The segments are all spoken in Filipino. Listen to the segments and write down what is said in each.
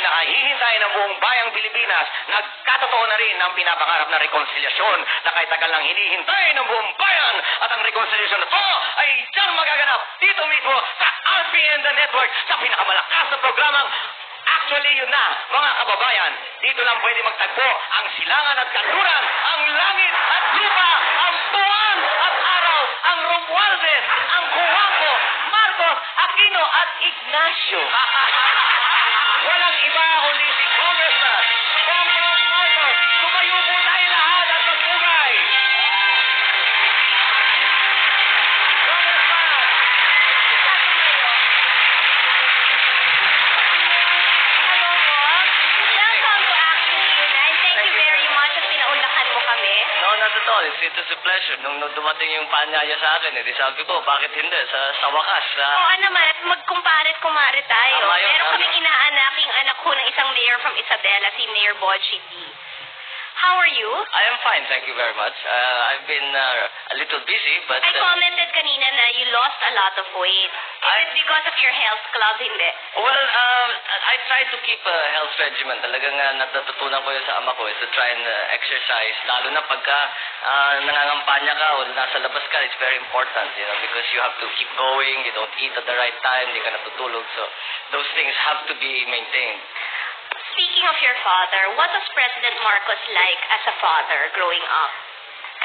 pinakahihintay ng buong bayang Pilipinas, nagkatotoo na rin ang pinapangarap na rekonsilyasyon na kahit tagal lang hinihintay ng buong bayan. At ang rekonsilyasyon na to ay dyan magaganap dito mismo sa RPN The Network sa pinakamalakas na programang actually yun na, mga kababayan. Dito lang pwede magtagpo ang silangan at kanluran, ang langit at lupa, ang buwan at araw, ang Romualdez, ang Cuauhco, Marcos, Aquino at Ignacio. Walang iba kundi si Congressman Bongbong Marcos. Tumayo po tayo lahat at magpugay. Not at all. It was a pleasure. Nung dumating yung paanyaya sa akin, sabi ko, bakit hindi? Sa wakas. Oo naman, at magkumparet-kumare tayo. Tama yun, Meron kaming inaanaking anak ko ng isang mayor from Isabela, si Mayor Bochi D. How are you? I am fine, thank you very much. I've been a little busy, but... I commented kanina na you lost a lot of weight. Is it because of your health club? Hindi. Well, I try to keep a health regimen. Talagang natutunan ko yun sa ama ko is to try and exercise. Lalo na pagka nangangampanya ka o nasa labas ka, it's very important, you know, because you have to keep going, you don't eat at the right time, hindi ka natutulog. So, those things have to be maintained. Speaking of your father, what was President Marcos like as a father growing up?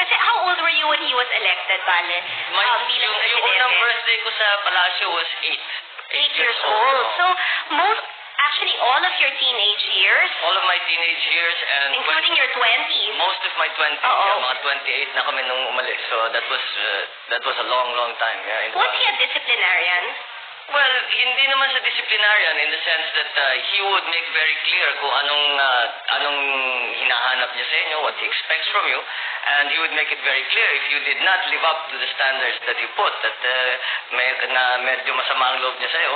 Kasi how old were you when he was elected, Bale? Yung unang birthday ko sa palasyo was 8. 8 years old. So, actually all of your teenage years? All of my teenage years and... Including your 20s? Most of my 20s. Yeah, mga 28 na kami nung umalis. So, that was a long, long time. Yeah, was he a disciplinarian? Well, hindi naman sa disciplinarian in the sense that he would make very clear kung anong hinahanap niya sa inyo, what he expects from you, and he would make it very clear if you did not live up to the standards that you put, that medyo masama ang loob niya sa'yo.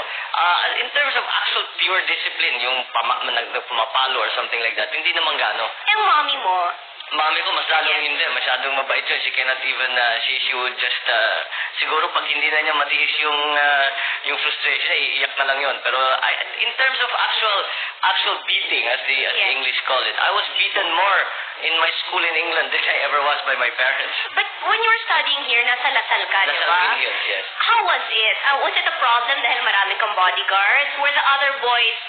In terms of actual pure discipline, yung pumapalo or something like that, hindi naman gano. Yung mommy mo? Mami ko mas lalong hindi, masyadong mabait yun. She cannot even, she would just, siguro pag hindi na niya matiis yung frustration, iiyak na lang yun. Pero in terms of actual beating, as the English call it, I was beaten more in my school in England than I ever was by my parents. But when you were studying here, nasa Lasal ka, di ba? Lasal Hills, yes. How was it? Was it a problem dahil marami kang bodyguards? Were the other boys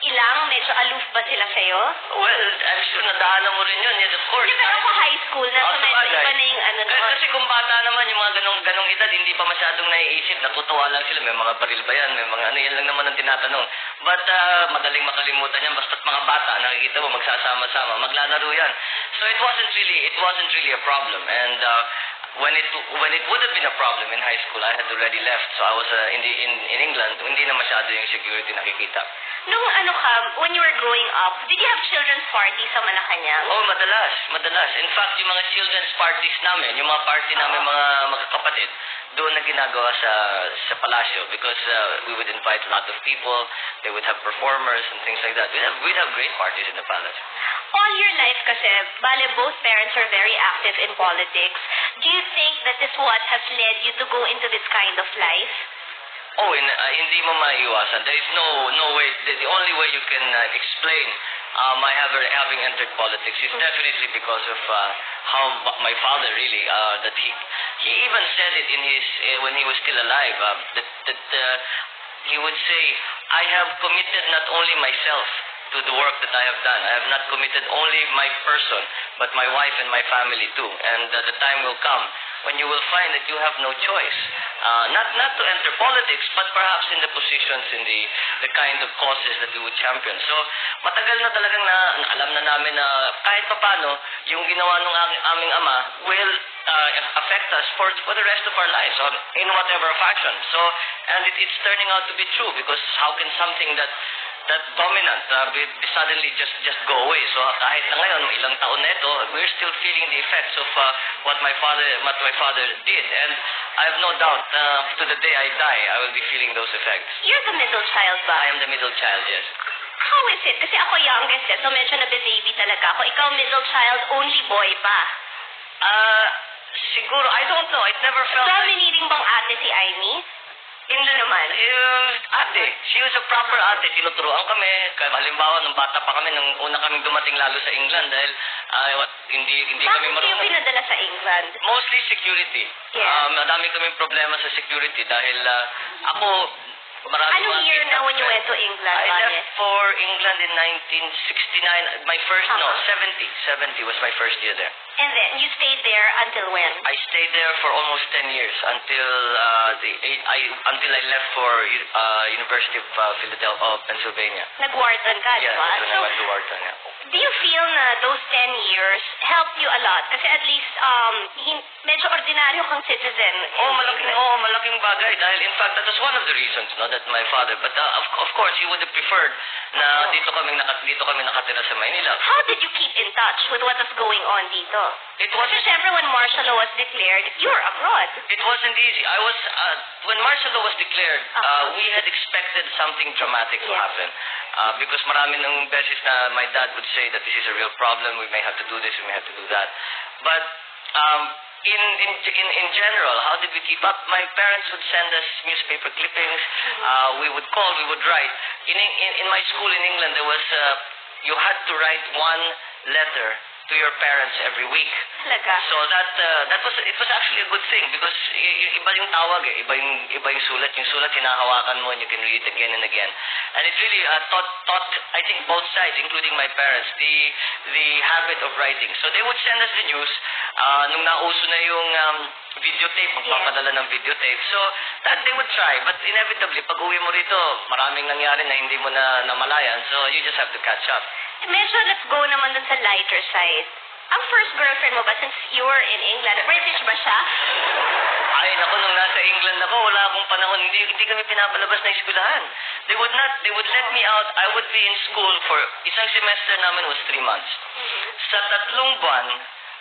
medyo aloof ba sila sa'yo? Well, I'm sure nadaanan mo rin yun. Yes, of course. Di, pero ako high school na, so medyo iba na yung ano naman. Kasi kung bata naman, yung mga ganong edad, hindi pa masyadong naiisip, natutuwa lang sila. May mga baril ba yan? May mga ano, yan lang naman ang tinatanong. But madaling makalimutan yan, basta't mga bata, nakikita mo, magsasama-sama, maglalaro yan. So it wasn't really a problem. And when it would have been a problem in high school, I had already left. So I was in England, hindi na masyado yung security nakikita. Nung when you were growing up, did you have children's parties sa Malacanang? Oh, madalas. In fact, yung mga children's parties namin, yung mga party namin mga magkakapatid, doon na ginagawa sa palasyo because we would invite a lot of people, they would have performers and things like that. We'd have great parties in the palace. All your life kasi, bale, both parents are very active in politics. Do you think that is what has led you to go into this kind of life? Oh, hindi mo maiiwasan. There is no way. The only way you can explain my having entered politics is definitely because of how my father really that he even said it in his when he was still alive that he would say, I have committed not only myself to the work that I have done. I have not committed only my person, but my wife and my family too. And the time will come when you will find that you have no choice. Not to enter politics, but perhaps in the positions, in the kind of causes that we would champion. So, matagal na talagang alam na namin na kahit papano, yung ginawa ng aming ama will affect us for the rest of our lives in whatever fashion. So, and it's turning out to be true because how can something that dominant suddenly just go away. So kahit na ngayon, ilang taon na ito, we're still feeling the effects of what my father did. And I have no doubt, to the day I die, I will be feeling those effects. You're the middle child ba? I am the middle child, yes. How is it? Kasi ako youngest so medyo nabe-baby talaga ako. Ikaw middle child, only boy pa. Siguro, I don't know. I never felt Dominating bang ate si Amy? Hindi naman. Ate, she was a proper ate. Tinuturuan kami. Halimbawa, nung bata pa kami, nung una kaming dumating lalo sa England dahil hindi kami Bakit kayo marunong. pinadala sa England? Mostly security. Yeah. Madami kaming problema sa security dahil ako, marami Anong year na when you went to England, I Vale? left for England in 1969. My first, no, 70 was my first year there. And then, you stayed there until when? I stayed there for almost 10 years until I left for University of Philadelphia, Pennsylvania. Nag-Wharton ka, di Yeah, ba? that's when I went to Wharton, yeah. Do you feel na those 10 years helped you a lot? Kasi at least, medyo ordinaryo kang citizen. Malaking bagay dahil in fact that was one of the reasons that my father, but of course he would have preferred na dito kami nakatira sa Maynila. How did you keep in touch with what was going on dito? It Kasi wasn't syempre when martial law was declared, you were abroad. It wasn't easy. When martial law was declared, we had expected something dramatic to Yes. happen. Because marami ng beses na my dad would say that this is a real problem, we may have to do this, we may have to do that. But in general, how did we keep up? My parents would send us newspaper clippings. We would call, we would write. In my school in England, there was you had to write one letter to your parents every week. Talaga? So it was actually a good thing because iba yung tawag iba yung sulat. Yung sulat hinahawakan mo and you can read it again and again. And it really taught I think both sides, including my parents, the habit of writing. So they would send us the news. Nung nauso na yung videotape, magpapadala ng videotape. So that they would try, but inevitably pag uwi mo rito, maraming nangyari na hindi mo na namalayan. So you just have to catch up. Medyo let's go naman dun sa lighter side. Ang first girlfriend mo ba, since you were in England, British ba siya? Ay, naku, nung nasa England ako, wala akong panahon, hindi kami pinapalabas na eskwelahan. They would let me out. I would be in school for, isang semester namin was 3 months. Sa 3 buwan,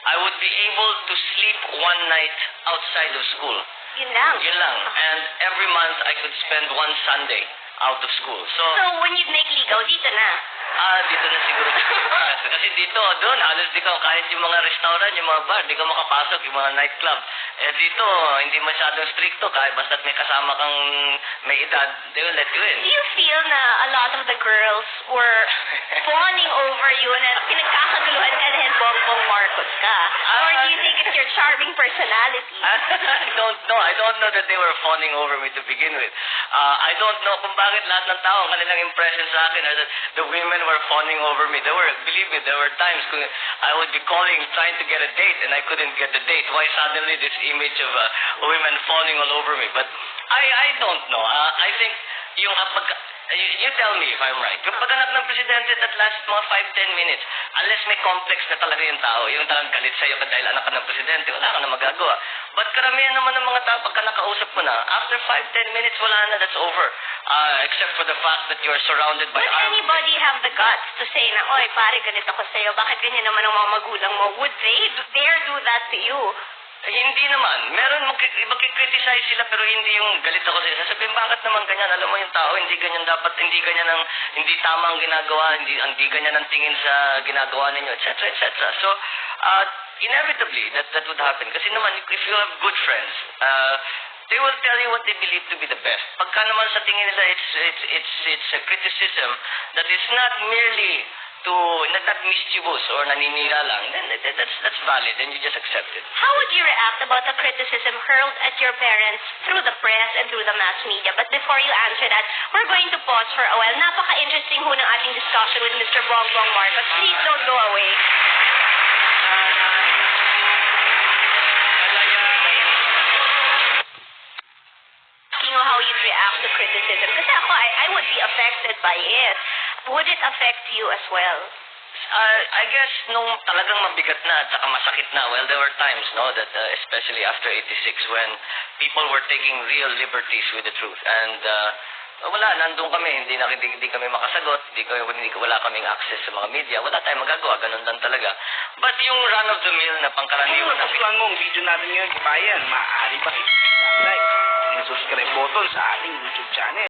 I would be able to sleep one night outside of school. Yun lang. Yun lang. And every month, I could spend one Sunday out of school. So when you'd make ligaw, dito na. dito na siguro. Kasi dito, doon, halos di ka, kahit yung mga restaurant, yung mga bar, di ka makapasok, yung mga nightclub. Dito, hindi masyadong stricto, kahit basta't may kasama kang may edad, they will let you in. Do you feel na a lot of the girls were fawning over you na pinagkakaguluhan ka dahil Bongbong Marcos ka? Or do you think it's your charming personality? I don't know that they were fawning over me to begin with. I don't know kung bakit lahat ng tao, kanilang impression sa akin are that the women were fawning over me. Believe me, there were times when I would be calling, trying to get a date, and I couldn't get the date. Why suddenly this image of women fawning all over me? But I don't know. I think yung you tell me if I'm right. Yung pagganap ng presidente that last mga 5-10 minutes, unless may complex na talaga yung tao, yung talagang galit sa'yo dahil anak ka ng presidente, wala ka na magagawa. But karamihan naman ng mga tao, pagka nakausap mo na, after 5-10 minutes, wala na, that's over. Except for the fact that you're surrounded by Would anybody have the guts to say na, oy, pare, ganito ko sa'yo, bakit ganyan naman ang mga magulang mo? Would they dare do that to you? Hindi naman. Meron, makikriticize sila pero hindi yung galit ako sila. Sasabihin, bakit naman ganyan? Alam mo yung tao, hindi ganyan dapat, hindi tama ang ginagawa, hindi ganyan ang tingin sa ginagawa ninyo, etc., etc. So, inevitably, that would happen. Kasi naman, if you have good friends, they will tell you what they believe to be the best. Pagka naman sa tingin nila, it's a criticism that is not merely not mischievous or naninira lang, then that's valid, and you just accept it. How would you react about the criticism hurled at your parents through the press and through the mass media? But before you answer that, we're going to pause for a while. Napaka-interesting ho ng ating discussion with Mr. Bongbong Marcos. Please don't go away. How you'd react to criticism. Kasi ako, I would be affected by it. Would it affect you as well? I guess nung talagang mabigat na at saka masakit na, well, there were times, that especially after 86 when people were taking real liberties with the truth. And wala, nandun kami, hindi kami makasagot, wala kaming access sa mga media, wala tayong magagawa, ganun lang talaga. But yung run-of-the-mill na pangkaraniwan na... Kung ang video natin ngayon, bayan, maaari ba i-like, subscribe button sa ating YouTube channel.